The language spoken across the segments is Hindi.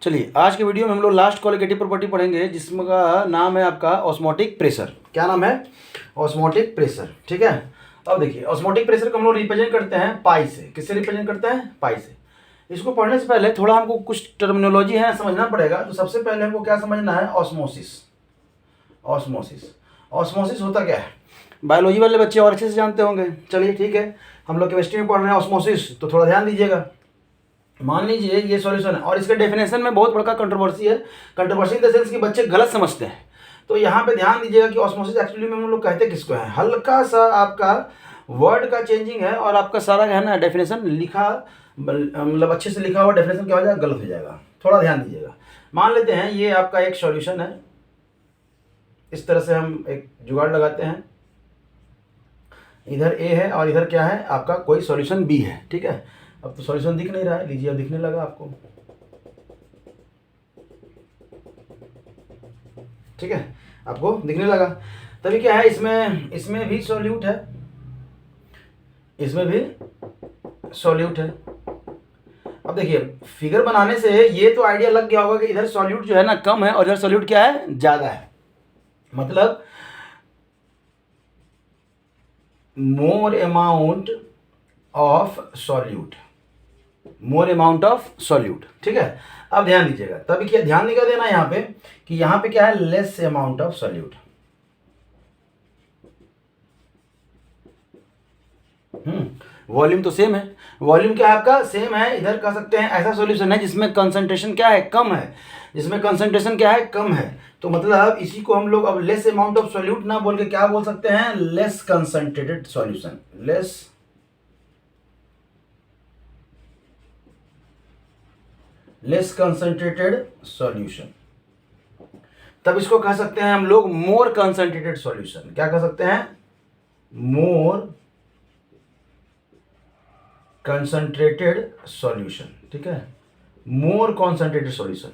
चलिए आज के वीडियो में हम लोग लास्ट कोलिगेटिव प्रॉपर्टी पढ़ेंगे जिसमें का नाम है आपका ऑस्मोटिक प्रेशर। क्या नाम है? Osmotic pressure. ठीक है, अब देखिए ऑस्मोटिक प्रेशर को हम लोग रिप्रेजेंट करते हैं पाई से। किससे रिप्रेजेंट करते हैं? पाई से। इसको पढ़ने से पहले थोड़ा हमको कुछ टर्मिनोलॉजी है समझना पड़ेगा। तो सबसे पहले हमको क्या समझना है? ऑस्मोसिस। ऑस्मोसिस ऑस्मोसिस होता क्या है? बायोलॉजी वाले बच्चे और अच्छे से जानते होंगे। चलिए ठीक है, हम लोग केमिस्ट्री में पढ़ रहे हैं ऑस्मोसिस, तो थोड़ा ध्यान दीजिएगा। मान लीजिए ये सॉल्यूशन है और इसके डेफिनेशन में बहुत बड़ा कंट्रोवर्सी है। कंट्रोवर्सी इन द सेंस कि बच्चे गलत समझते हैं। तो यहाँ पे ध्यान दीजिएगा कि ऑस्मोसिस एक्चुअली में हम लोग कहते किसको हैं। हल्का सा आपका वर्ड का चेंजिंग है और आपका सारा है ना डेफिनेशन लिखा, मतलब अच्छे से लिखा हुआ डेफिनेशन क्या हो जाएगा? गलत हो जाएगा। थोड़ा ध्यान दीजिएगा। मान लेते हैं ये आपका एक सॉल्यूशन है। इस तरह से हम एक जुगाड़ लगाते हैं। इधर ए है और इधर क्या है? आपका कोई सॉल्यूशन बी है। ठीक है, अब तो सॉल्यूशन दिख नहीं रहा है। लीजिए अब दिखने लगा आपको। ठीक है, आपको दिखने लगा। तभी क्या है, इसमें भी सॉल्यूट है, इसमें भी सॉल्यूट है। अब देखिए फिगर बनाने से ये तो आइडिया लग गया होगा कि इधर सॉल्यूट जो है ना कम है और इधर सॉल्यूट क्या है? ज्यादा है। मतलब more amount of solute, more amount of solute. ठीक है, अब ध्यान दीजिएगा। तभी क्या ध्यान नहीं कर देना यहाँ पे कि यहाँ पे क्या है? Less amount of solute. Volume तो सेम है। वॉल्यूम क्या है आपका? सेम है। इधर कह सकते हैं ऐसा सॉल्यूशन है जिसमें कंसंट्रेशन क्या है? कम है। जिसमें कंसंट्रेशन क्या है? कम है। तो मतलब इसी को हम लोग अब लेस अमाउंट ऑफ सॉल्यूट ना बोल के क्या बोल सकते हैं? Less concentrated solution. Less concentrated solution. तब इसको कह सकते हैं हम लोग मोर कंसंट्रेटेड सॉल्यूशन। क्या कह सकते हैं? मोर कंसंट्रेटेड सॉल्यूशन। ठीक है, मोर कंसंट्रेटेड सॉल्यूशन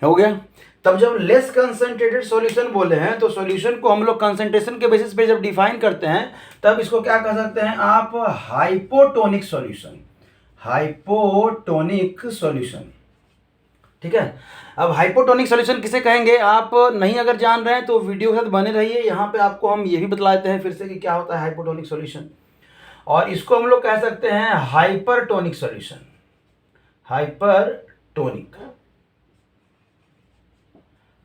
हो गया। तब जब लेस कंसंट्रेटेड सॉल्यूशन बोले हैं तो सॉल्यूशन को हम लोग कंसंट्रेशन के बेसिस पे जब डिफाइन करते हैं तब इसको क्या कह सकते हैं आप? Hypotonic solution. Hypotonic solution. ठीक है, अब हाइपोटोनिक सॉल्यूशन किसे कहेंगे आप नहीं अगर जान रहे हैं तो वीडियो के साथ बने रहिए। यहाँ पे आपको हम ये भी बतला देते हैं फिर से कि क्या होता है हाइपोटोनिक सॉल्यूशन। और इसको हम लोग कह सकते हैं हाइपरटोनिक सॉल्यूशन। हाइपरटोनिक।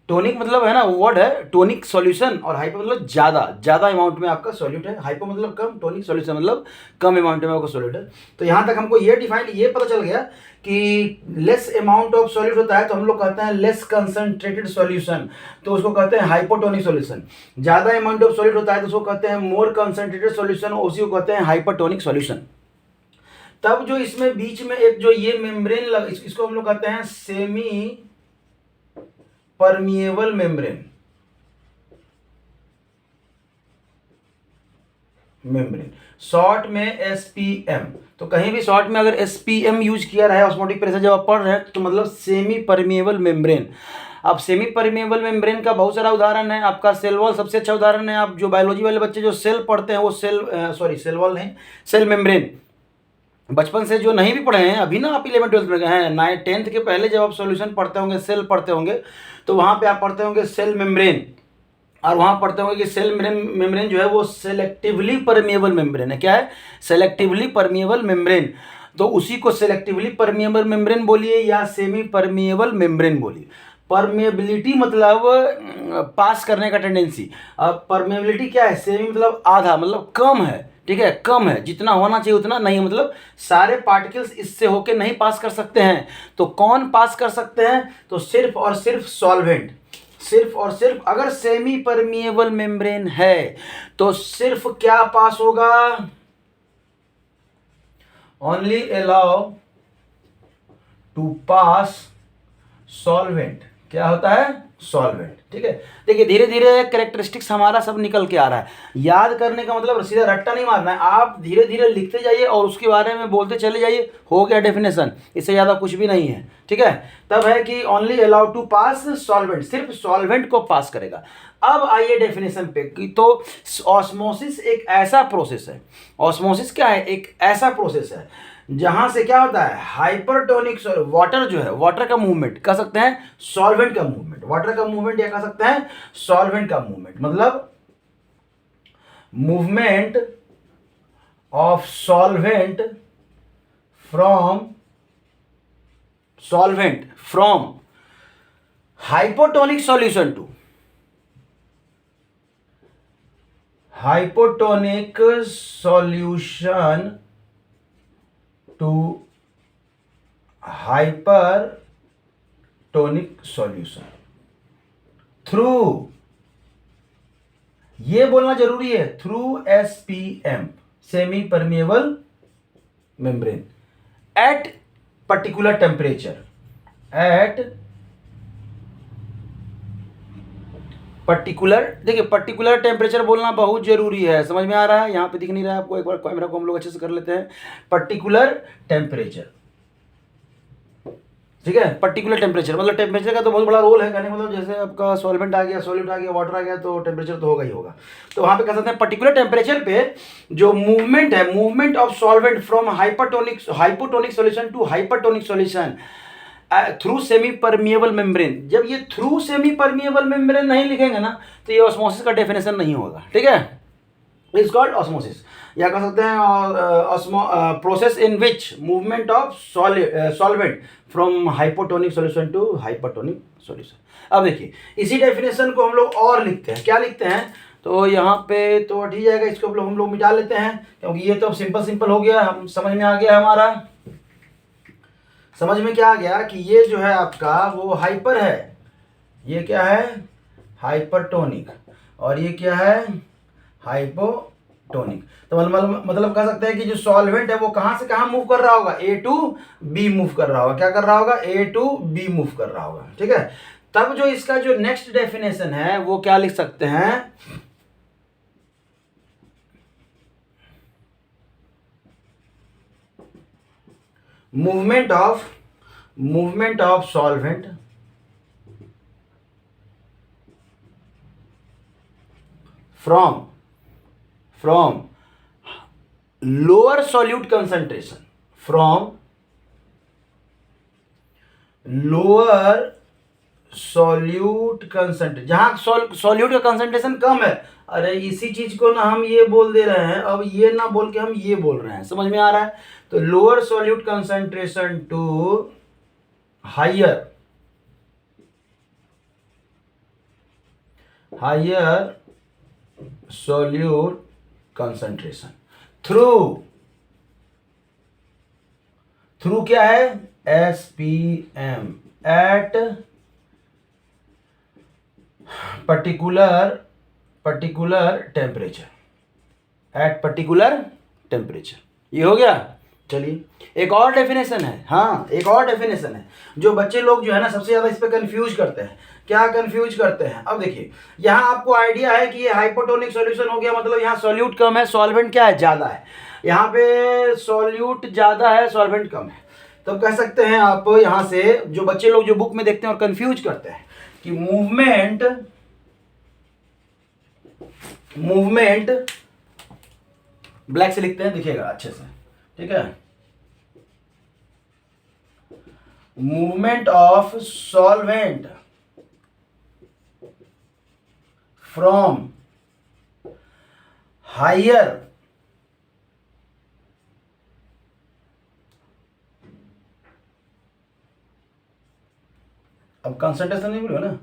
टोनिक मतलब है ना वर्ड है टोनिक सॉल्यूशन, और हाइपर मतलब ज्यादा, ज्यादा अमाउंट में आपका सॉल्यूट है। हाइपर मतलब कम, टोनिक सॉल्यूशन मतलब कम अमाउंट में आपका सॉल्यूट है। तो यहां तक हमको ये डिफाइन, ये पता चल गया कि लेस अमाउंट ऑफ सॉल्यूट होता है तो हम लोग कहते हैं लेस कंसंट्रेटेड सॉल्यूशन, तो उसको कहते हैं हाइपोटोनिक सॉल्यूशन। ज्यादा अमाउंट ऑफ सॉल्यूट होता है तो उसको कहते हैं मोर कंसंट्रेटेड सॉल्यूशन, उसी को कहते हैं हाइपरटोनिक सॉल्यूशन। तब जो इसमें बीच में एक जो ये मेम्ब्रेन इसको हम लोग कहते हैं semi permeable membrane. Membrane short में एसपीएम। तो कहीं भी शॉर्ट में अगर एसपीएम यूज किया रहा है ऑस्मोटिक प्रेशर जब आप पढ़ रहे हैं तो मतलब सेमी परमिएबल मेम्ब्रेन। अब सेमी परमिएबल मेम्ब्रेन का बहुत सारा उदाहरण है। आपका सेल वॉल सबसे अच्छा उदाहरण है। आप जो बायोलॉजी वाले बच्चे जो सेल पढ़ते हैं वो सेल वॉल नहीं, सेल मेम्ब्रेन बचपन से जो नहीं भी पढ़े हैं अभी ना, आप 11th-12th में गए हैं, 9th-10th के पहले जब आप सॉल्यूशन पढ़ते होंगे, सेल पढ़ते होंगे, तो वहाँ पे आप पढ़ते होंगे सेल मेम्ब्रेन, और वहाँ पढ़ते होंगे कि सेल मेम्ब्रेन जो है वो सेलेक्टिवली परमिएबल मेम्ब्रेन है। क्या है? Selectively permeable membrane. तो उसी को सेलेक्टिवली परमिएबल मेम्ब्रेन बोलिए या सेमी परमिएबल मेम्ब्रेन बोलिए। परमिएबिलिटी मतलब पास करने का टेंडेंसी। अब परमिएबिलिटी क्या है? सेमी मतलब आधा, मतलब कम है। ठीक है, कम है, जितना होना चाहिए उतना नहीं, मतलब सारे पार्टिकल्स इससे होके नहीं पास कर सकते हैं। तो कौन पास कर सकते हैं? तो सिर्फ और सिर्फ सॉल्वेंट। सिर्फ और सिर्फ अगर सेमी परमिएबल मेम्ब्रेन है तो सिर्फ क्या पास होगा? Only allow to pass solvent. क्या होता है? सॉल्वेंट। ठीक है, देखिए धीरे धीरे कैरेक्टरिस्टिक्स हमारा सब निकल के आ रहा है। याद करने का मतलब सीधा रट्टा नहीं मारना है, आप धीरे धीरे लिखते जाइए और उसके बारे में बोलते चले जाइए। हो गया डेफिनेशन, इससे ज़्यादा कुछ भी नहीं है। ठीक है, तब है कि only allow to pass solvent, solvent सॉल्वेंट को पास करेगा। अब आइए डेफिनेशन पे कि तो ऑस्मोसिस एक ऐसा प्रोसेस है। ऑस्मोसिस क्या है? एक ऐसा प्रोसेस है जहां से क्या होता है हाइपरटोनिक, वाटर जो है, वाटर का मूवमेंट कह सकते हैं सॉल्वेंट का मूवमेंट, वाटर का मूवमेंट या कह सकते हैं सॉल्वेंट का मूवमेंट, मतलब movement of solvent from hypotonic solution to hypotonic solution to hypertonic solution through, ये बोलना जरूरी है, through SPM, semi permeable membrane, at particular temperature, at particular, देखिए पर्टिकुलर टेम्परेचर बोलना बहुत जरूरी है, समझ में आ रहा है, यहाँ पे दिख नहीं रहा है आपको, एक बार कैमरा को हम लोग अच्छे से कर लेते हैं, पर्टिकुलर टेम्परेचर, ठीक है, पर्टिकुलर टेम्परेचर, मतलब टेम्परेचर का तो बहुत बड़ा रोल है, कहने मतलब जैसे आपका सॉल्वेंट आ गया, सॉल्यूट आ गया, वाटर आ गया, तो टेम्परेचर तो होगा ही होगा, तो वहाँ पे कह सकते हैं पर्टिकुलर टेम्परेचर पे जो मूवमेंट है, movement of solvent from hypotonic solution to hypertonic solution through semi permeable membrane. जब ये थ्रू सेमी परमिएबल मेम्ब्रेन नहीं लिखेंगे ना तो ये ऑस्मोसिस का डेफिनेशन नहीं होगा, ठीक है, इज कॉल्ड ऑस्मोसिस, या कह सकते हैं process in which movement of solvent from hypotonic solution to hypertonic solution. अब देखिए इसी डेफिनेशन को हम लोग और लिखते हैं, क्या लिखते हैं, तो यहाँ पे तो हट ही जाएगा, इसको हम लोग मिटा लेते हैं क्योंकि ये तो सिंपल हो गया, हम समझ में आ गया, हमारा समझ में क्या आ गया कि ये जो है आपका वो हाइपर है, ये क्या है हाइपरटोनिक, और ये क्या है हाइपोटोनिक, तो मतलब कह सकते हैं कि जो सॉल्वेंट है वो कहाँ से कहाँ मूव कर रहा होगा, A टू B मूव कर रहा होगा, क्या कर रहा होगा, A टू B मूव कर रहा होगा, ठीक है। तब जो इसका जो नेक्स्ट डेफिनेशन है वो क्या लिख सकते हैं, movement of solvent from lower solute concentration, from lower solute concentration, जहां सॉल्यूट का कंसंट्रेशन कम है, अरे इसी चीज को ना हम ये बोल दे रहे हैं, अब ये ना बोल के हम ये बोल रहे हैं, समझ में आ रहा है, तो lower solute concentration to higher solute concentration through क्या है SPM एट पर्टिकुलर टेम्परेचर, ये हो गया। चलिए एक और डेफिनेशन है, हाँ एक और डेफिनेशन है जो बच्चे लोग जो है ना सबसे ज़्यादा इस पे कंफ्यूज करते हैं, क्या कंफ्यूज करते हैं, अब देखिए यहाँ आपको आइडिया है कि ये हाइपोटोनिक सॉल्यूशन हो गया, मतलब यहाँ सॉल्यूट कम है, सॉल्वेंट क्या है ज़्यादा है, यहाँ पे सॉल्यूट ज़्यादा है, सॉल्वेंट कम है, तो कह सकते हैं आप यहाँ से जो बच्चे लोग जो बुक में देखते हैं और कंफ्यूज करते हैं कि मूवमेंट ब्लैक से लिखते हैं, दिखेगा अच्छे से, ठीक है, movement of solvent from higher अब कंसंट्रेशन नहीं बोलो ना,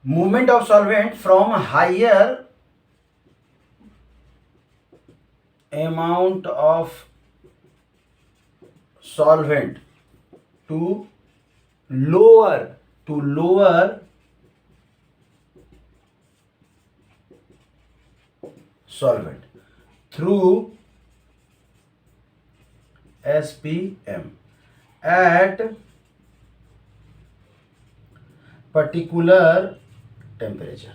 movement of solvent from higher amount of solvent to lower solvent through SPM at particular temperature,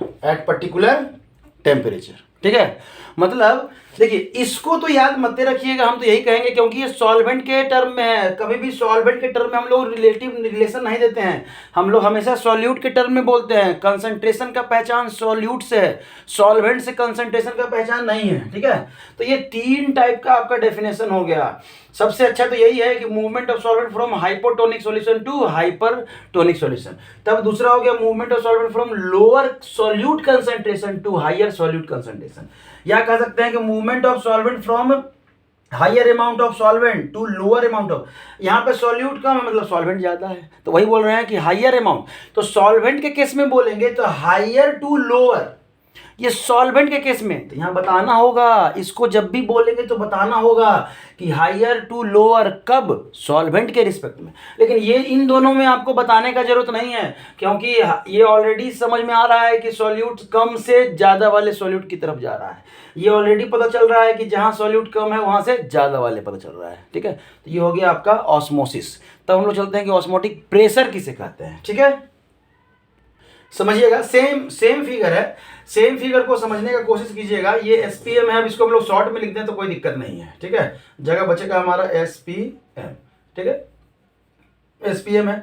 ठीक है। मतलब देखिए इसको तो याद मत रखिएगा, हम तो यही कहेंगे क्योंकि ये सॉल्वेंट के टर्म में है। कभी भी सॉल्वेंट के टर्म में हम लोग रिलेशन नहीं देते हैं, हम लोग हमेशा सॉल्यूट के टर्म में बोलते हैं। कंसंट्रेशन का पहचान सॉल्यूट से है, सॉल्वेंट से कंसंट्रेशन का पहचान नहीं है। ठीक है, तो ये 3 टाइप का आपका डेफिनेशन हो गया। सबसे अच्छा तो यही है कि movement of solvent from hypotonic solution to hypertonic solution. तब दूसरा हो गया movement of solvent from lower solute concentration to higher solute concentration, या कह सकते हैं कि movement of solvent from higher amount of solvent to lower amount of. यहाँ पे सॉल्यूट कम है मतलब सॉल्वेंट ज्यादा है, तो वही बोल रहे हैं कि हायर अमाउंट। तो सॉल्वेंट के केस में बोलेंगे तो हायर टू लोअर, ये सॉल्वेंट के केस में तो यहाँ बताना होगा, इसको जब भी बोलेंगे तो बताना होगा कि हायर टू लोअर, कब? सॉल्वेंट के रिस्पेक्ट में। लेकिन ये इन दोनों में आपको बताने का जरूरत नहीं है, क्योंकि ये ऑलरेडी समझ में आ रहा है कि सॉल्यूट कम से ज़्यादा वाले सॉल्यूट की तरफ जा रहा है। ये ऑलरेडी पता चल रहा है कि जहाँ सॉल्यूट कम है वहाँ से ज़्यादा वाले पता चल रहा है। ठीक है, तो ये हो गया आपका ऑस्मोसिस। तब हम लोग चलते हैं कि ऑस्मोटिक प्रेशर किसे कहते हैं। ठीक है, समझिएगा, सेम फिगर है, सेम फिगर को समझने का कोशिश कीजिएगा। ये एसपीएम है, अब इसको हम लोग शॉर्ट में लिख दें तो कोई दिक्कत नहीं है। ठीक है, जगह बचेगा हमारा एसपीएम। ठीक है, एसपीएम है।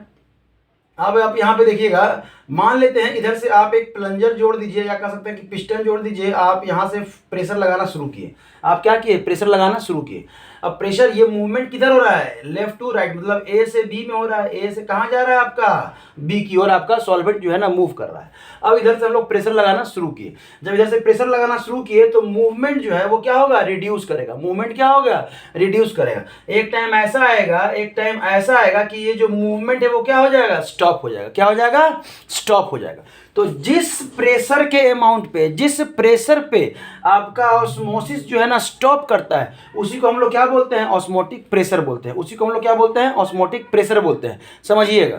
अब आप यहाँ पे देखिएगा, मान लेते हैं इधर से आप एक प्लंजर जोड़ दीजिए, या कह सकते हैं कि पिस्टन जोड़ दीजिए। आप यहाँ से प्रेशर लगाना शुरू किए, आप क्या किए? प्रेशर लगाना शुरू किए। अब प्रेशर, ये मूवमेंट किधर हो रहा है? लेफ्ट टू राइट, मतलब ए से बी में हो रहा है। ए से कहाँ जा रहा है आपका? बी की ओर आपका सॉल्वेंट जो है ना मूव कर रहा है। अब इधर से हम लोग प्रेशर लगाना शुरू किए। जब इधर से प्रेशर लगाना शुरू किए तो मूवमेंट जो है वो क्या होगा? रिड्यूस करेगा। मूवमेंट क्या होगा? रिड्यूस करेगा। एक टाइम ऐसा आएगा, एक टाइम ऐसा आएगा कि ये जो मूवमेंट है वो क्या हो जाएगा? स्टॉप हो जाएगा। क्या हो जाएगा? स्टॉप हो जाएगा। तो जिस प्रेशर के अमाउंट पे, जिस प्रेशर पे आपका ऑस्मोसिस जो है ना स्टॉप करता है, उसी को हम लोग क्या बोलते हैं? ऑस्मोटिक प्रेशर बोलते हैं। उसी को हम लोग क्या बोलते हैं? ऑस्मोटिक प्रेशर बोलते हैं। समझिएगा।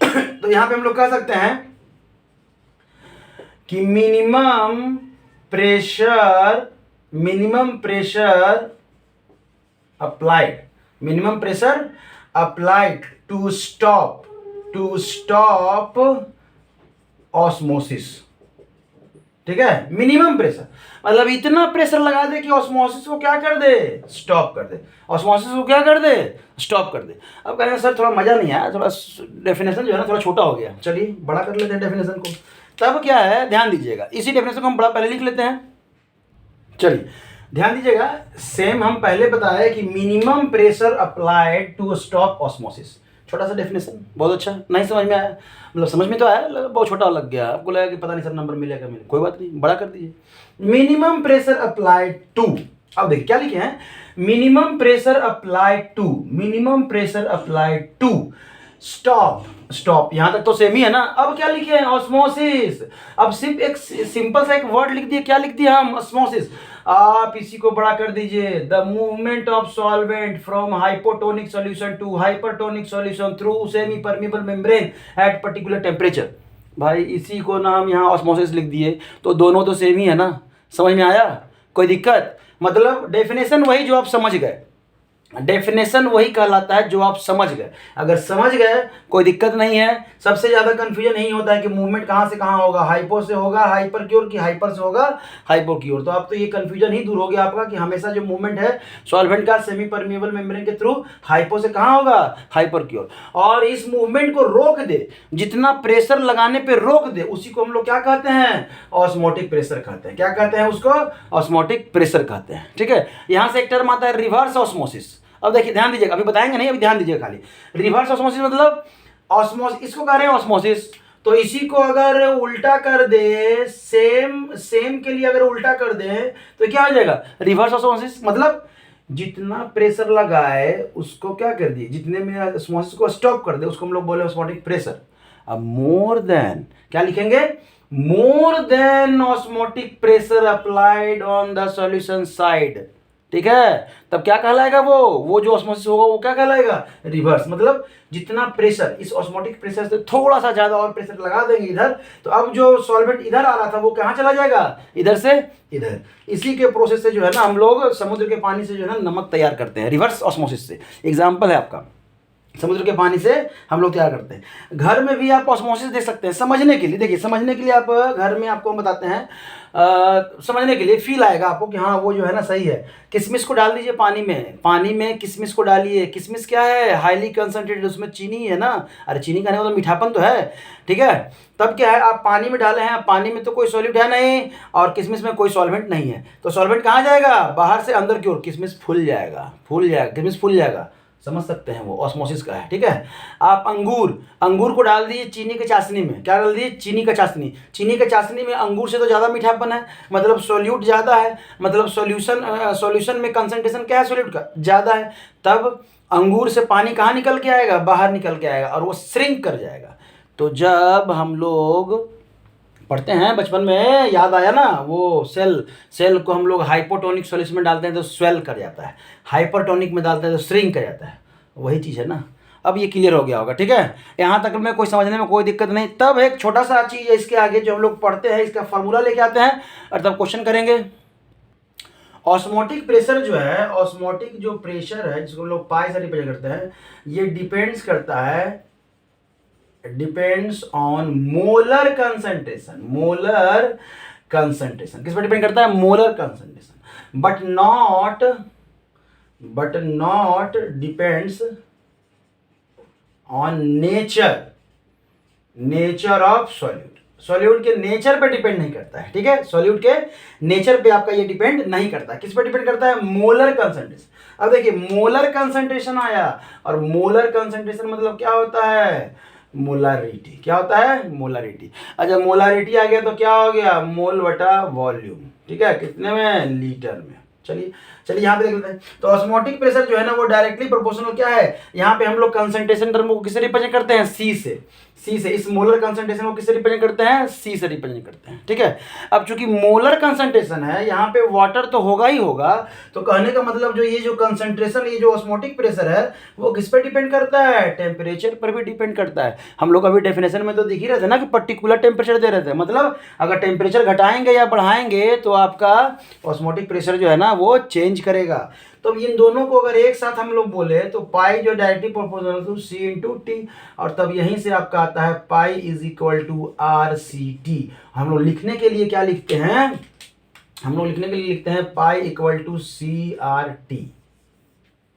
तो यहां पे हम लोग कह सकते हैं कि minimum pressure applied to stop osmosis. ठीक है, मिनिमम प्रेशर मतलब इतना प्रेशर लगा दे कि ऑस्मोसिस को क्या कर दे? स्टॉप कर दे। ऑस्मोसिस को क्या कर दे? स्टॉप कर दे। अब कहेंगे सर थोड़ा मजा नहीं आया, थोड़ा डेफिनेशन जो है ना थोड़ा छोटा हो गया। चलिए बड़ा कर लेते हैं डेफिनेशन को। तब क्या है, ध्यान दीजिएगा, इसी डेफिनेशन को हम बड़ा पहले लिख लेते हैं। चलिए ध्यान दीजिएगा, सेम हम पहले बताए कि minimum pressure applied to stop osmosis. छोटा सा डेफिनेशन, बहुत अच्छा। नहीं समझ में आया, मतलब समझ में तो आया, बहुत छोटा लग गया। आपको लगा कि पता नहीं सर नंबर मिलेगा मिले, कोई बात नहीं, बड़ा कर दीजिए। मिनिमम प्रेशर अप्लाइड टू, अब देखिए क्या लिखे हैं? Minimum pressure applied to stop. यहां तक तो सेम ही है ना। अब क्या लिखे हैं? ऑस्मोसिस। अब सिर्फ एक सिंपल सा एक वर्ड लिख दिए। क्या लिख दिया हम? ऑस्मोसिस। आप इसी को बड़ा कर दीजिए। The movement of solvent from hypotonic solution to hypertonic solution through semi permeable membrane at particular temperature. भाई इसी को ना हम यहाँ ऑस्मोसिस लिख दिए, तो दोनों तो सेम ही है ना। समझ में आया? कोई दिक्कत? मतलब डेफिनेशन वही जो आप समझ गए, डेफिनेशन वही कहलाता है जो आप समझ गए। अगर समझ गए कोई दिक्कत नहीं है। सबसे ज्यादा कंफ्यूजन यही होता है कि मूवमेंट कहां से कहां होगा, हाइपो से होगा हाइपर की ओर, कि हाइपर से होगा हाइपो की ओर। तो अब तो ये कंफ्यूजन ही दूर हो गया आपका कि हमेशा जो मूवमेंट है सॉल्वेंट का सेमी परमेबल मेम्ब्रेन के थ्रू हाइपो से कहां होगा? हाइपर की ओर। और इस मूवमेंट को रोक दे, जितना प्रेशर लगाने पर रोक दे, उसी को हम लोग क्या कहते हैं? ऑस्मोटिक प्रेशर कहते हैं। क्या कहते हैं उसको? ऑस्मोटिक प्रेशर कहते हैं। ठीक है, यहां से एक टर्म आता है रिवर्स ऑस्मोसिस। अब देखिए ध्यान दीजिएगा, अभी बताएंगे नहीं, अभी ध्यान दीजिएगा खाली। रिवर्स ऑस्मोसिस मतलब ऑस्मोसिस, इसको कह रहे हैं ऑस्मोसिस। तो इसी को अगर उल्टा कर दे, सेम के लिए अगर उल्टा कर दे तो क्या हो जाएगा? Reverse osmosis. मतलब जितना प्रेशर लगाए उसको क्या कर दिए, जितने में ऑस्मोसिस को स्टॉप कर दे उसको हम लोग बोले ऑस्मोटिक प्रेशर। अब मोर देन क्या लिखेंगे? More than osmotic pressure applied on the solution side. ठीक है, तब क्या कहलाएगा? वो जो ऑस्मोसिस होगा वो क्या कहलाएगा? रिवर्स। मतलब जितना प्रेशर, इस ऑस्मोटिक प्रेशर से थोड़ा सा ज्यादा और प्रेशर लगा देंगे इधर, तो अब जो सॉल्वेंट इधर आ रहा था वो कहाँ चला जाएगा? इधर से इधर। इसी के प्रोसेस से जो है ना हम लोग समुद्र के पानी से जो है ना नमक तैयार करते हैं, रिवर्स ऑस्मोसिस से। एग्जाम्पल है आपका, समुद्र के पानी से हम लोग तैयार करते हैं। घर में भी आप ऑस्मोसिस देख सकते हैं समझने के लिए। देखिए समझने के लिए आप घर में आपको हम बताते हैं, समझने के लिए फील आएगा आपको कि हाँ वो जो है ना सही है। किशमिश को डाल दीजिए पानी में, पानी में किशमिश को डालिए। किशमिश क्या है, हाईली कंसनट्रेटेड, उसमें चीनी है ना, अरे चीनी का नहीं मतलब मीठापन तो है, ठीक है। तब क्या है, आप पानी में डाले हैं, पानी में तो कोई सॉल्यूट है नहीं और किशमिश में कोई सॉल्वेंट नहीं है, तो सॉल्वेंट कहाँ जाएगा, बाहर से अंदर की ओर, किशमिश फूल जाएगा, किशमिश फूल जाएगा, समझ सकते हैं, वो ऑस्मोसिस का है, ठीक है। आप अंगूर को डाल दीजिए चीनी के चाशनी में, क्या डाल दीजिए, चीनी का चाशनी। चीनी के चाशनी में अंगूर से तो ज़्यादा मीठापन है, मतलब सोल्यूट ज़्यादा है, मतलब सॉल्यूशन में कंसंट्रेशन क्या है, सोल्यूट का ज़्यादा है। तब अंगूर से पानी कहाँ निकल के आएगा, बाहर निकल के आएगा और वो श्रिंक कर जाएगा। तो जब हम लोग पढ़ते हैं बचपन में, याद आया ना, वो सेल को हम लोग हाइपोटोनिक सॉल्यूशन में डालते हैं तो स्वेल कर जाता है, हाइपरटोनिक में डालते हैं तो श्रिंक कर जाता है, वही चीज़ है ना। अब ये क्लियर हो गया होगा, ठीक है, यहाँ तक में कोई समझने में कोई दिक्कत नहीं। तब एक छोटा सा चीज़ है इसके आगे जो हम लोग पढ़ते हैं, इसका फॉर्मूला लेके आते हैं और तब क्वेश्चन करेंगे। ऑस्मोटिक प्रेशर जो है, ऑस्मोटिक जो प्रेशर है जिसको हम लोग पाई से रिप्रेजेंट करते हैं, ये डिपेंड्स करता है, depends on molar concentration. Molar concentration किस पर डिपेंड करता है, molar concentration, but not depends on nature of solute. Solute के नेचर पे डिपेंड नहीं करता है, ठीक है, सॉल्यूट के नेचर पे आपका ये डिपेंड नहीं करता है। किस पे डिपेंड करता है, मोलर कंसंट्रेशन। अब देखिए मोलर कंसंट्रेशन आया, और मोलर कंसंट्रेशन मतलब क्या होता है, मोलारिटी। क्या होता है, मोलारिटी। अच्छा मोलारिटी आ गया तो क्या हो गया, मोल बटा वॉल्यूम, ठीक है, कितने में, लीटर में। चलिए यहाँ पे देख लेते हैं। तो ऑस्मोटिक प्रेशर जो है ना वो डायरेक्टली प्रोपोर्शनल क्या है, यहाँ पे हम लोग कंसंट्रेशन टर्म को किससे रिप्रेजेंट करते हैं, सी से। इस मोलर कंसंट्रेशन को किससे रिप्रेजेंट करते हैं, सी से रिप्रेजेंट करते हैं, ठीक है। अब चूंकि मोलर कंसंट्रेशन है, यहाँ पे वाटर तो होगा ही होगा, तो कहने का मतलब जो ये जो कंसंट्रेशन, ये जो ऑस्मोटिक प्रेशर है वो किस पे डिपेंड करता है, टेम्परेचर पर भी डिपेंड करता है। हम लोग अभी डेफिनेशन में तो दिख ही रहे थे ना कि पर्टिकुलर टेम्परेचर दे रहे थे, मतलब अगर टेम्परेचर घटाएंगे या बढ़ाएंगे तो आपका ऑस्मोटिक प्रेशर जो है ना वो चेंज करेगा। तो इन दोनों को अगर एक साथ हम लोग बोले तो पाई जो directly proportional to C into T, और तब यहीं से आपका आता है pi is equal to R C T. हम लोग लिखने के लिए क्या लिखते हैं, हम लोग लिखने के लिए लिखते हैं pi equal to C R T,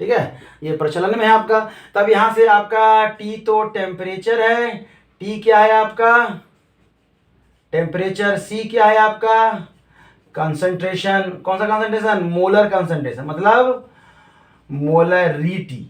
ठीक है, ये प्रचलन में है आपका। तब यहां से आपका टी तो टेम्परेचर है, टी क्या है आपका, टेम्परेचर, सी क्या है आपका, कंसंट्रेशन। कौन सा कंसंट्रेशन, मोलर कंसंट्रेशन, मतलब मोलरिटी।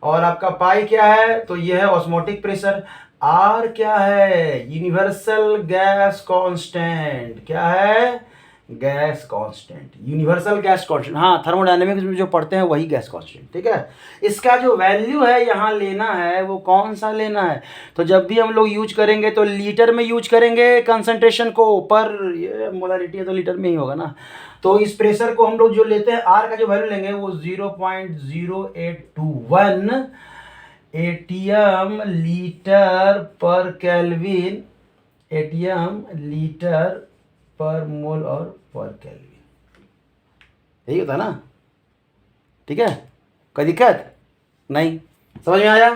और आपका पाई क्या है, तो ये है ऑस्मोटिक प्रेशर। आर क्या है, यूनिवर्सल गैस कांस्टेंट। क्या है, gas constant, universal gas constant. हाँ, थर्मोडायनेमिक्स में जो पढ़ते हैं वही गैस कांस्टेंट, ठीक है। इसका जो वैल्यू है यहाँ लेना है, वो कौन सा लेना है, तो जब भी हम लोग यूज करेंगे तो लीटर में यूज करेंगे कंसंट्रेशन को, पर ये मोलारिटी है तो लीटर में ही होगा ना। तो इस प्रेशर को हम लोग जो लेते हैं, आर का जो वैल्यू लेंगे वो 0.0821 एटीएम लीटर पर केल्विन, एटीएम लीटर पर मोल और पर केल्विन, यही होता है ना, ठीक है, कोई दिक्कत नहीं, समझ में आया,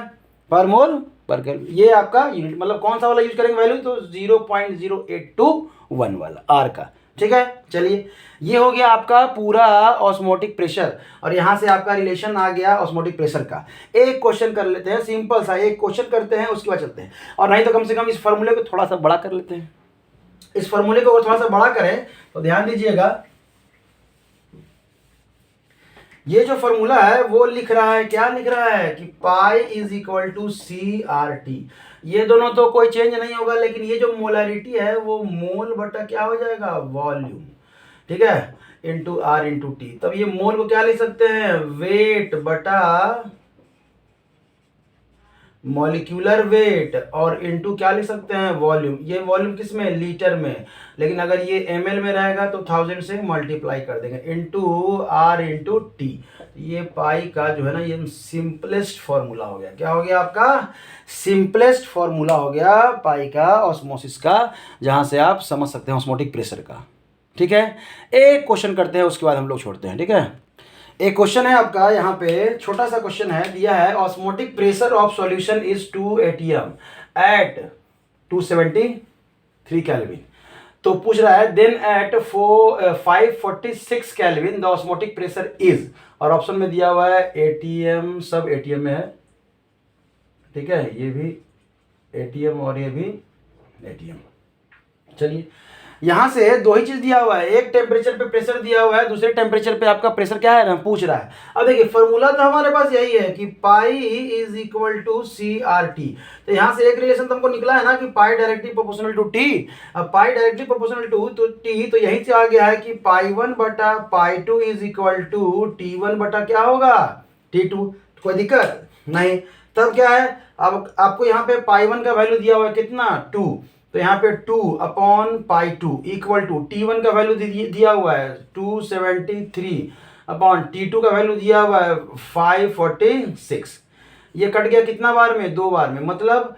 पर मोल पर केल्विन। ये आपका यूनिट, मतलब कौन सा वाला यूज करेंगे वैल्यू, तो 0.0821 वाला आर का, ठीक है। चलिए ये हो गया आपका पूरा ऑस्मोटिक प्रेशर, और यहाँ से आपका रिलेशन आ गया ऑस्मोटिक प्रेशर का। एक क्वेश्चन कर लेते हैं, सिंपल सा एक क्वेश्चन करते हैं, उसके बाद चलते हैं, और नहीं तो कम से कम इस फॉर्मूले को थोड़ा सा बड़ा कर लेते हैं। इस फॉर्मूले को अगर थोड़ा सा बड़ा करें तो ध्यान दीजिएगा, ये जो फॉर्मूला है वो लिख रहा है, क्या लिख रहा है कि pi is equal to C R T. ये दोनों तो कोई चेंज नहीं होगा, लेकिन ये जो मोलारिटी है वो मोल बटा क्या हो जाएगा, वॉल्यूम, ठीक है, इंटू आर इंटू टी। तब ये मोल को क्या लिख सकते हैं, वेट बटा मॉलिक्यूलर वेट, और इनटू क्या लिख सकते हैं, वॉल्यूम। ये वॉल्यूम किस में, लीटर में, लेकिन अगर ये ml में रहेगा तो 1000 से मल्टीप्लाई कर देंगे, इनटू आर इंटू टी। ये पाई का जो है ना ये सिंपलेस्ट फॉर्मूला हो गया। क्या हो गया आपका, सिंपलेस्ट फॉर्मूला हो गया पाई का, ऑस्मोसिस का, जहां से आप समझ सकते हैं ऑस्मोटिक प्रेशर का, ठीक है। एक क्वेश्चन करते हैं उसके बाद हम लोग छोड़ते हैं, ठीक है। एक क्वेश्चन है आपका यहाँ पे, छोटा सा क्वेश्चन है, दिया है osmotic pressure of solution is 2 atm at 273 kelvin. तो पूछ रहा है then at 546 kelvin the osmotic pressure is, और ऑप्शन में दिया हुआ है एटीएम, सब एटीएम में है, ठीक है, ये भी एटीएम और ये भी एटीएम। चलिए यहां से दो ही चीज दिया हुआ है, एक टेम्परेचर पे प्रेशर दिया हुआ है, दूसरे टेम्परेचर पे आपका प्रेशर क्या है ना पूछ रहा है। अब देखिए फॉर्मूला तो हमारे पास यही है कि pi is equal to C R T. तो यहां से एक रिलेशन तो हमको निकला है ना कि पाई डायरेक्टली प्रोपोर्शनल टू टी। अब पाई डायरेक्टली प्रोपोर्शनल टू तो टी, तो यहीं से आ गया है कि पाई 1 बटा पाई 2 इज इक्वल टू T1 बटा क्या होगा T2। कोई दिक्कत नहीं। तब क्या है, अब आपको यहाँ पे पाई 1 का वैल्यू दिया हुआ है कितना 2, तो यहाँ पे 2 upon pi 2 equal to T1 का वैल्यू दिया हुआ है 273 अपॉन T2 का वैल्यू दिया हुआ है 546। ये कट गया कितना बार में, 2 बार में, मतलब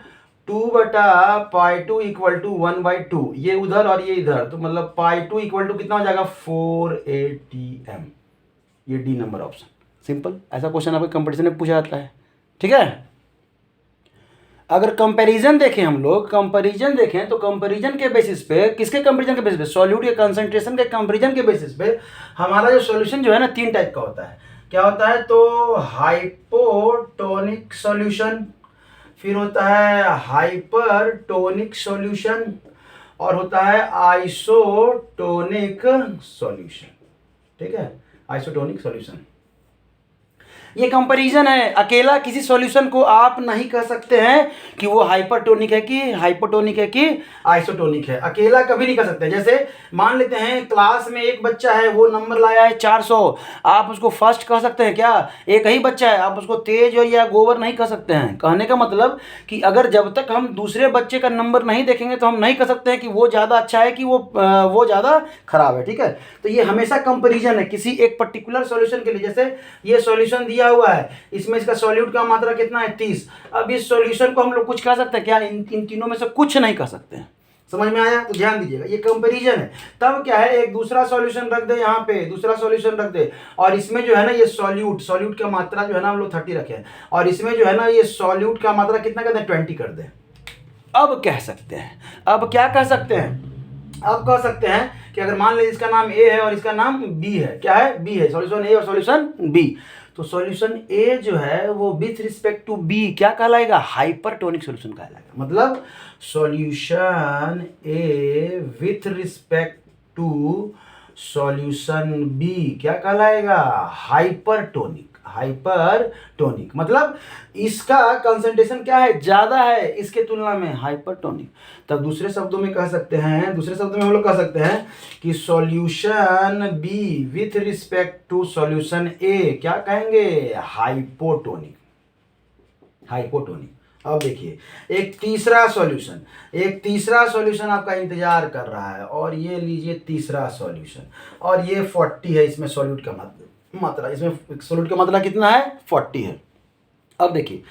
2 बटा पाई 2 इक्वल टू 1/2, ये उधर और ये इधर, तो मतलब पाई 2 इक्वल टू कितना हो जाएगा 4 atm। ये डी नंबर ऑप्शन। सिंपल, ऐसा क्वेश्चन आपके कंपटीशन में पूछा जाता है, ठीक है। अगर कंपैरिजन देखें, हम लोग कंपैरिजन देखें तो कंपैरिजन के बेसिस पे, किसके कंपैरिजन के बेसिस पे, सॉल्यूट के कंसंट्रेशन के कंपैरिजन के बेसिस पे हमारा जो सॉल्यूशन जो है ना 3 टाइप का होता है। क्या होता है, तो हाइपोटोनिक सॉल्यूशन, फिर होता है हाइपरटोनिक सॉल्यूशन, और होता है आइसोटोनिक सॉल्यूशन, ठीक है, आइसोटोनिक सॉल्यूशन। ये कंपैरिजन है, अकेला किसी सॉल्यूशन को आप नहीं कह सकते हैं कि वो हाइपरटोनिक है कि हाइपोटोनिक है कि आइसोटोनिक है, अकेला कभी नहीं कह सकते। जैसे मान लेते हैं क्लास में एक बच्चा है, वो नंबर लाया है 400, आप उसको फर्स्ट कह सकते हैं क्या? एक ही बच्चा है, आप उसको तेज या गोबर नहीं कह सकते हैं। कहने का मतलब कि अगर जब तक हम दूसरे बच्चे का नंबर नहीं देखेंगे तो हम नहीं कह सकते हैं कि वो ज़्यादा अच्छा है कि वो ज़्यादा खराब है, ठीक है। तो ये हमेशा कंपेरिजन है किसी एक पर्टिकुलर सॉल्यूशन के लिए। जैसे ये सॉल्यूशन दिया हुआ है, इसमें इसका सॉल्यूट का मात्रा कितना है 30। अब इस सॉल्यूशन को हम लोग कुछ कह सकते हैं क्या? इन तीनों में से कुछ नहीं कह सकते हैं। समझ में आया? तो ध्यान दीजिएगा, ये कंपैरिजन है। तब क्या है, एक दूसरा सॉल्यूशन रख दे, यहाँ पे दूसरा सॉल्यूशन रख दे, और इसमें जो है ना ये सॉल्यूट का मात्रा जो है ना हम लोग 30 रखे हैं, और इसमें जो है ना ये सॉल्यूट का मात्रा कितना कर दें 20 कर दें। अब कह सकते हैं, अब क्या कह सकते हैं, अब कह सकते हैं कि अगर मान ले इसका नाम ए है और इसका नाम बी है, क्या है, बी है, सॉल्यूशन ए और सॉल्यूशन बी, तो सॉल्यूशन ए जो है वो विथ रिस्पेक्ट टू बी क्या कहलाएगा? हाइपरटोनिक सॉल्यूशन कहलाएगा। मतलब solution A with respect to solution B क्या कहलाएगा? हाइपरटोनिक। हाइपरटोनिक मतलब इसका कंसंट्रेशन क्या है, ज्यादा है इसके तुलना में, हाइपरटोनिक। तब दूसरे शब्दों में कह सकते हैं, दूसरे शब्दों में हम लोग कह सकते हैं कि solution B with respect to solution A क्या कहेंगे? हाइपोटोनिक। हाइपोटोनिक। अब देखिए एक तीसरा सॉल्यूशन आपका इंतजार कर रहा है, और ये लीजिए तीसरा सॉल्यूशन, और ये 40 है इसमें सॉल्यूट का मात्रा, इसमें सॉल्यूट का मात्रा कितना है? 40 है। अब देखिए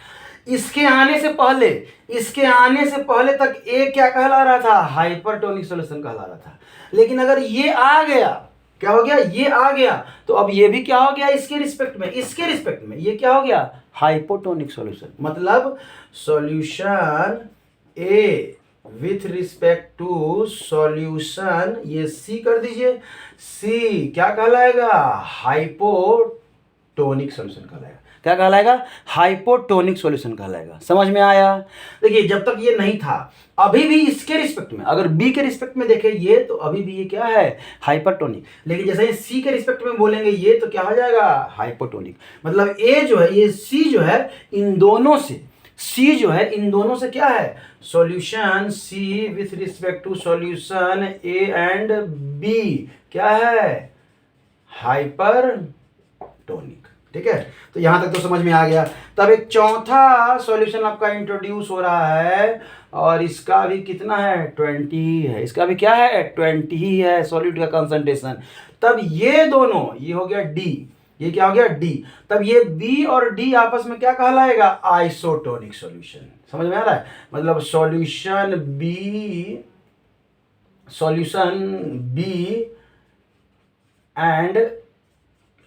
इसके आने से पहले तक ए क्या कहला रहा था? हाइपरटोनिक सॉल्यूशन कहला रहा था। लेकिन अगर ये आ गया, क्या हो गया? ये आ गया, तो अब ये भी क्या हो गया? इसके रिस्पेक्ट में ये क्या हो गया? Hypotonic solution. मतलब solution A with respect to solution, ये सी कर दीजिए, सी क्या कहलाएगा? हाइपोटोनिक सॉल्यूशन कहलाएगा। क्या कहलाएगा? हाइपोटोनिक सॉल्यूशन कहलाएगा। समझ में आया? देखिए जब तक ये नहीं था, अभी भी इसके रिस्पेक्ट में, अगर बी के रिस्पेक्ट में देखें ये, तो अभी भी ये क्या है? हाइपरटोनिक। लेकिन जैसे ये सी के रिस्पेक्ट में बोलेंगे ये, तो क्या हो जाएगा? हाइपोटोनिक। मतलब ए जो है, ये सी जो है, इन दोनों से क्या है? Solution C with respect to solution A and B क्या है? हाइपरटोनिक। ठीक है, तो यहां तक तो समझ में आ गया। तब एक चौथा सॉल्यूशन आपका इंट्रोड्यूस हो रहा है, और इसका भी कितना है? 20 है। इसका भी क्या है? 20 ही है सॉल्यूट का कंसंट्रेशन। तब ये दोनों, ये हो गया डी, ये क्या हो गया? डी। तब ये बी और डी आपस में क्या कहलाएगा? Isotonic solution. समझ में आ रहा है? मतलब सॉल्यूशन बी एंड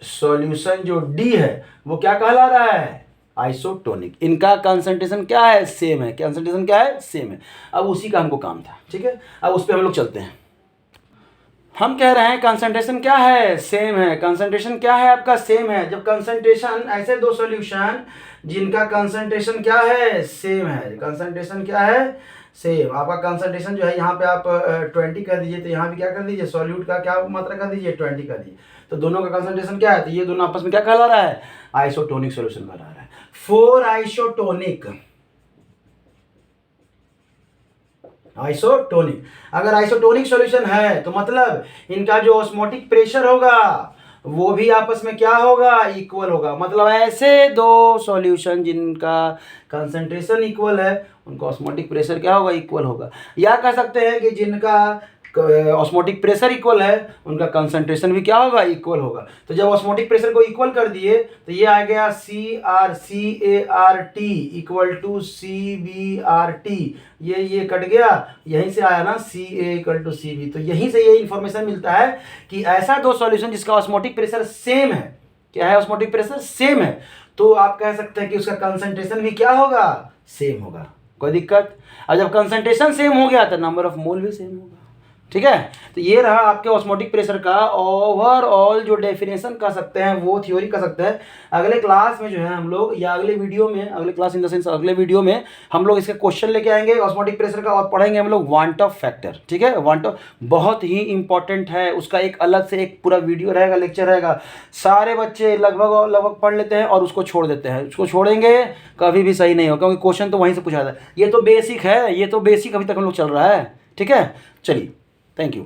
सॉल्यूशन जो डी है वो क्या कहला रहा है, आइसोटोनिक। इनका कंसंट्रेशन क्या है, सेम है। कंसंट्रेशन क्या है, सेम है। अब उसी का हमको काम था, ठीक है। अब उस पर हम लोग चलते हैं। हम कह रहे हैं कंसंट्रेशन क्या है, सेम है। कंसंट्रेशन क्या है आपका, सेम है। जब कंसंट्रेशन, ऐसे दो सॉल्यूशन जिनका कंसंट्रेशन क्या है, सेम है। कंसंट्रेशन क्या है, सेम। आपका कंसंट्रेशन जो है यहाँ पे आप 20 कर दीजिए, तो यहाँ पे क्या कर दीजिए, सॉल्यूट का क्या मात्रा कर दीजिए, 20 कर दीजिए। तो दोनों का कंसंट्रेशन क्या है, तो ये दोनों आपस में क्या कहला रहा है, आइसोटोनिक सॉल्यूशन कहला रहा है। Four isotonic, isotonic. अगर आइसोटोनिक सॉल्यूशन है तो मतलब इनका जो ऑस्मोटिक प्रेशर होगा वो भी आपस में क्या होगा, इक्वल होगा। मतलब ऐसे दो सॉल्यूशन जिनका कंसंट्रेशन इक्वल है उनका ऑस्मोटिक प्रेशर क्या होगा, इक्वल होगा। या कह सकते हैं कि जिनका ऑस्मोटिक प्रेशर इक्वल है उनका कंसंट्रेशन भी क्या होगा, इक्वल होगा। तो जब ऑस्मोटिक प्रेशर को इक्वल कर दिए तो ये आ गया CrCART इक्वल टू CBRT। ये कट गया, यहीं से आया ना CA इक्वल टू CB। तो यहीं से ये इंफॉर्मेशन मिलता है कि ऐसा दो सॉल्यूशन जिसका ऑस्मोटिक प्रेशर सेम है, क्या है, ऑस्मोटिक प्रेशर सेम है, तो आप कह सकते हैं कि उसका कंसंट्रेशन भी क्या होगा, सेम होगा। कोई दिक्कत। और जब कंसंट्रेशन सेम हो गया तो नंबर ऑफ मोल भी सेम होगा, ठीक है। तो ये रहा आपके ऑस्मोटिक प्रेशर का ओवरऑल जो डेफिनेशन कर सकते हैं, वो थ्योरी कर सकते हैं। अगले क्लास में जो है हम लोग, या अगले वीडियो में, अगले क्लास इन द सेंस अगले वीडियो में हम लोग इसके क्वेश्चन लेके आएंगे ऑस्मोटिक प्रेशर का, और पढ़ेंगे हम लोग वांट ऑफ फैक्टर, ठीक है। वांट ऑफ बहुत ही इंपॉर्टेंट है, उसका एक अलग से एक पूरा वीडियो रहेगा, लेक्चर रहेगा। सारे बच्चे लगभग पढ़ लेते हैं और उसको छोड़ देते हैं। उसको छोड़ेंगे कभी भी सही नहीं हो, क्योंकि क्वेश्चन तो वहीं से पूछा था। ये तो बेसिक है, ये तो बेसिक अभी तक हम लोग चल रहा है, ठीक है। चलिए, थैंक यू।